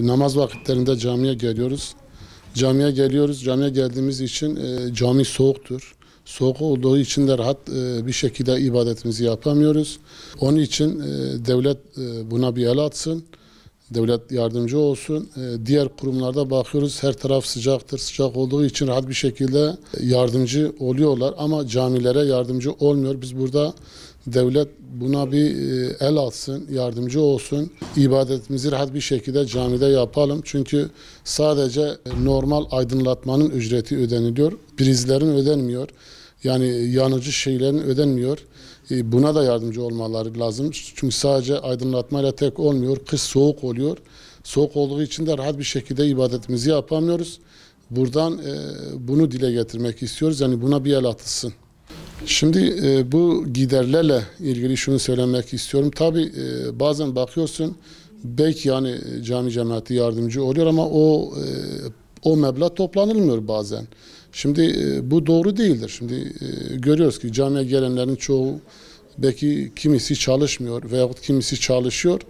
Namaz vakitlerinde camiye geliyoruz. Camiye geldiğimiz için cami soğuktur. Soğuk olduğu için de rahat bir şekilde ibadetimizi yapamıyoruz. Onun için devlet buna bir el atsın. Devlet yardımcı olsun. Diğer kurumlarda bakıyoruz, her taraf sıcaktır. Sıcak olduğu için rahat bir şekilde yardımcı oluyorlar ama camilere yardımcı olmuyor. Biz burada devlet buna bir el atsın, yardımcı olsun. İbadetimizi rahat bir şekilde camide yapalım. Çünkü sadece normal aydınlatmanın ücreti ödeniliyor. Prizlerin ödenmiyor. Yani yanıcı şeylerin ödenmiyor. Buna da yardımcı olmaları lazım. Çünkü sadece aydınlatmayla tek olmuyor. Kış soğuk oluyor. Soğuk olduğu için de rahat bir şekilde ibadetimizi yapamıyoruz. Buradan bunu dile getirmek istiyoruz. Yani buna bir el atılsın. Şimdi bu giderlerle ilgili şunu söylemek istiyorum. Tabii bazen bakıyorsun belki yani cami cemaati yardımcı oluyor ama o meblağ toplanılmıyor bazen. Şimdi bu doğru değildir. Şimdi görüyoruz ki camiye gelenlerin çoğu belki kimisi çalışmıyor veyahut kimisi çalışıyor.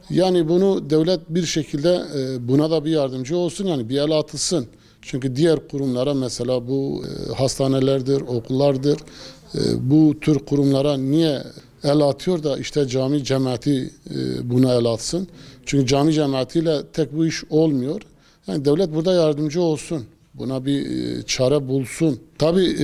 Yani bunu devlet bir şekilde buna da bir yardımcı olsun, yani bir el atılsın. Çünkü diğer kurumlara mesela bu hastanelerdir, okullardır, bu tür kurumlara niye el atıyor da işte cami cemaati buna el atsın. Çünkü cami cemaatiyle tek bu iş olmuyor. Yani devlet burada yardımcı olsun. Buna bir çare bulsun. Tabii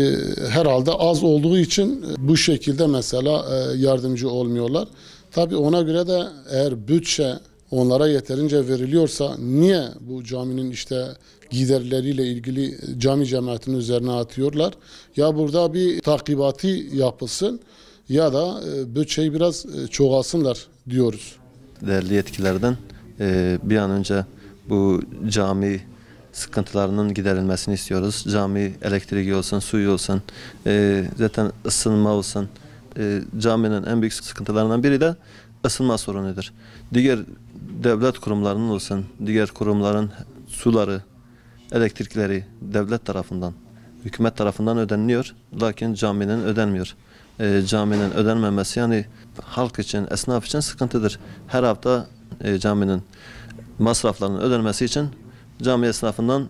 herhalde az olduğu için bu şekilde mesela yardımcı olmuyorlar. Tabii ona göre de eğer bütçe onlara yeterince veriliyorsa niye bu caminin işte giderleriyle ilgili cami cemaatinin üzerine atıyorlar? Ya burada bir takibatı yapılsın ya da bütçeyi biraz çoğalsınlar diyoruz. Değerli yetkililerden bir an önce bu cami sıkıntılarının giderilmesini istiyoruz. Cami elektriği olsun, suyu olsun, zaten ısınma olsun. Caminin en büyük sıkıntılarından biri de ısınma sorunudur. Diğer devlet kurumlarının olsun, diğer kurumların suları, elektrikleri devlet tarafından, hükümet tarafından ödeniliyor. Lakin caminin ödenmiyor. Caminin ödenmemesi yani halk için, esnaf için sıkıntıdır. Her hafta caminin masraflarının ödenmesi için cami esnafından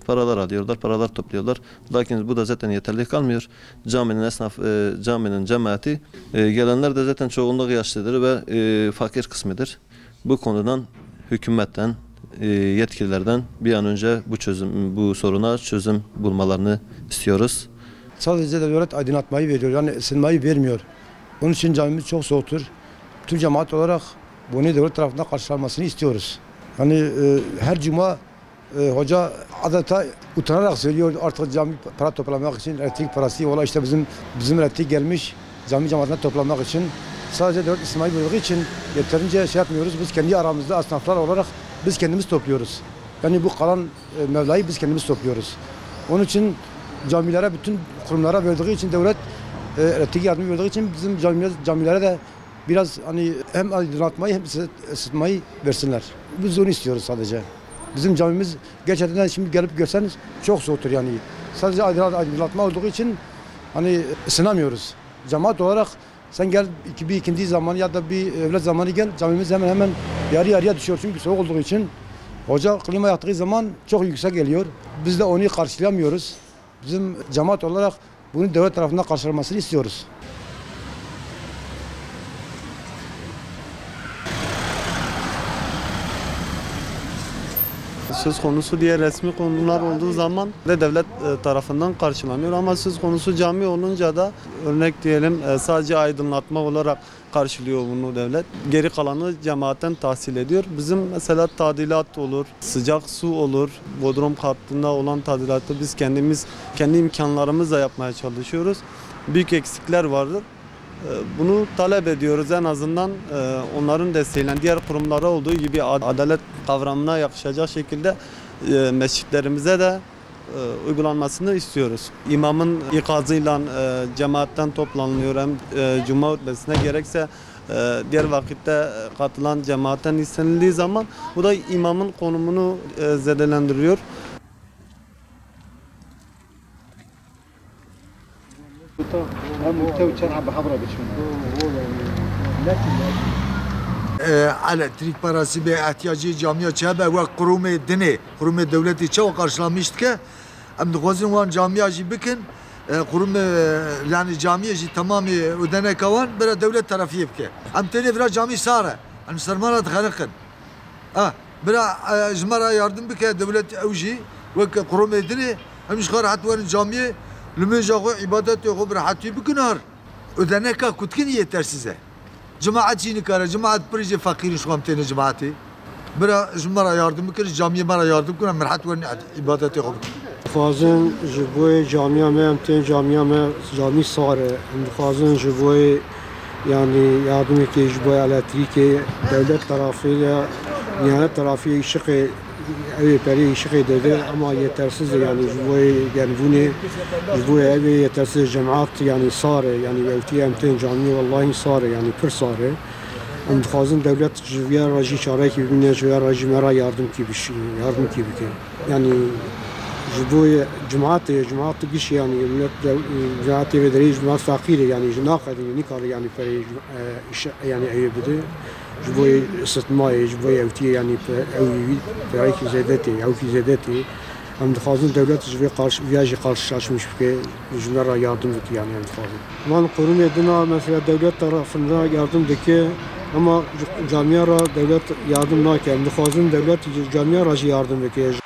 paralar alıyorlar, paralar topluyorlar. Lakin bu da zaten yeterli kalmıyor. Caminin cemaati gelenler de zaten çoğunluğu yaşlıdır ve fakir kısmıdır. Bu konudan hükümetten, yetkililerden bir an önce bu soruna çözüm bulmalarını istiyoruz. Sadece devlet aydınlatmayı veriyor, yani ısınmayı vermiyor. Onun için camimiz çok soğuktur. Tüm cemaat olarak bunu devlet tarafından karşılanmasını istiyoruz. Yani her cuma hoca adeta utanarak söylüyor, artık cami para toplamak için elektrik parası ola işte bizim elektrik gelmiş cami cemaatine toplamak için sadece devlet ısınmayı verdiği için yeterince şey yapmıyoruz. Biz kendi aramızda esnaflar olarak biz kendimiz topluyoruz. Yani bu kalan mevlayı biz kendimiz topluyoruz. Onun için camilere, bütün kurumlara verdiği için devlet elektrik yardımı verdiği için bizim camilere de biraz hani hem aydınlatmayı hem ısıtmayı versinler. Biz onu istiyoruz sadece. Bizim camimiz gerçekten şimdi gelip görseniz çok soğuktur yani. Sadece aydınlatma olduğu için hani ısınamıyoruz. Cemaat olarak sen gel bir ikindi zamanı ya da bir öğle zamanı gel, camimiz hemen yarı yarıya düşüyor çünkü soğuk olduğu için. Hoca klima yaktığı zaman çok yüksek geliyor. Biz de onu karşılayamıyoruz. Bizim cemaat olarak bunu devlet tarafından karşılanmasını istiyoruz. Söz konusu diğer resmi konular olduğu zaman de devlet tarafından karşılanıyor ama söz konusu cami olunca da örnek diyelim sadece aydınlatma olarak karşılıyor bunu devlet. Geri kalanı cemaatten tahsil ediyor. Bizim mesela tadilat olur, sıcak su olur, bodrum kattında olan tadilatı biz kendi imkanlarımızla yapmaya çalışıyoruz. Büyük eksikler vardır. Bunu talep ediyoruz en azından onların desteğiyle diğer kurumlara olduğu gibi adalet kavramına yakışacak şekilde mescitlerimize de uygulanmasını istiyoruz. İmamın ikazıyla cemaatten toplanılıyor hem cuma hutbesine gerekse diğer vakitte katılan cemaatten istenildiği zaman bu da imamın konumunu zedelendiriyor. elektrik parası به احتیاجی جامعه چه به و قروم دنه قروم دولتی چه karşılamıştı ki em dixwazin wan camiye jî bikin قروم yani camiye jî tamamı ödene kavan bira devlet tarafı bike em tene bira cami sare em sermana dixaliqin bira jmara yardım bike devlet ew jî ve قروم dine em jî xar hatwan camiye lümêja xwe ibadet xwe bira hatî bikinar ödene ka kutkin yetersize Cemaat çiğni kara, cemaat proje fakirin şu an tane cemaati. Bira cumara yardım kır, camiye bana yardım kır, merhat ve ibadeti yapın. Fazın jiboy camiye me, ten camiye me, cami sare. Fazın jiboy yani yardım ki jiboy elektriki devlet tarafıyla, nihanet tarafıyla işi evi peri işi dedi ama yetersiz yani jiboy yani bunu jiboy evi yetersiz cemaat yani sare yani evtiye emten cami vallahi sare yani pır sare. Fazın devlet jiviye raji çare ki binne jiviye raji mera yardım ki bir şey yardım ki bir yani jiboy cemaat giş yani cemaat ve deri cemaat fakir yani jinakad yani kar yani peri yani evi bide jiboy ısıtmayı jiboy evtiye yani evi peri ki zedeti ev ki zedeti hem fazın devlet jiviye karşı viyajı karşılaşmış ki jimera yardım ki yani fazın. Man kurum edina mesela devlet tarafından yardım ki ama camiye devlet yardım naken fazın devlet camiye yardım ki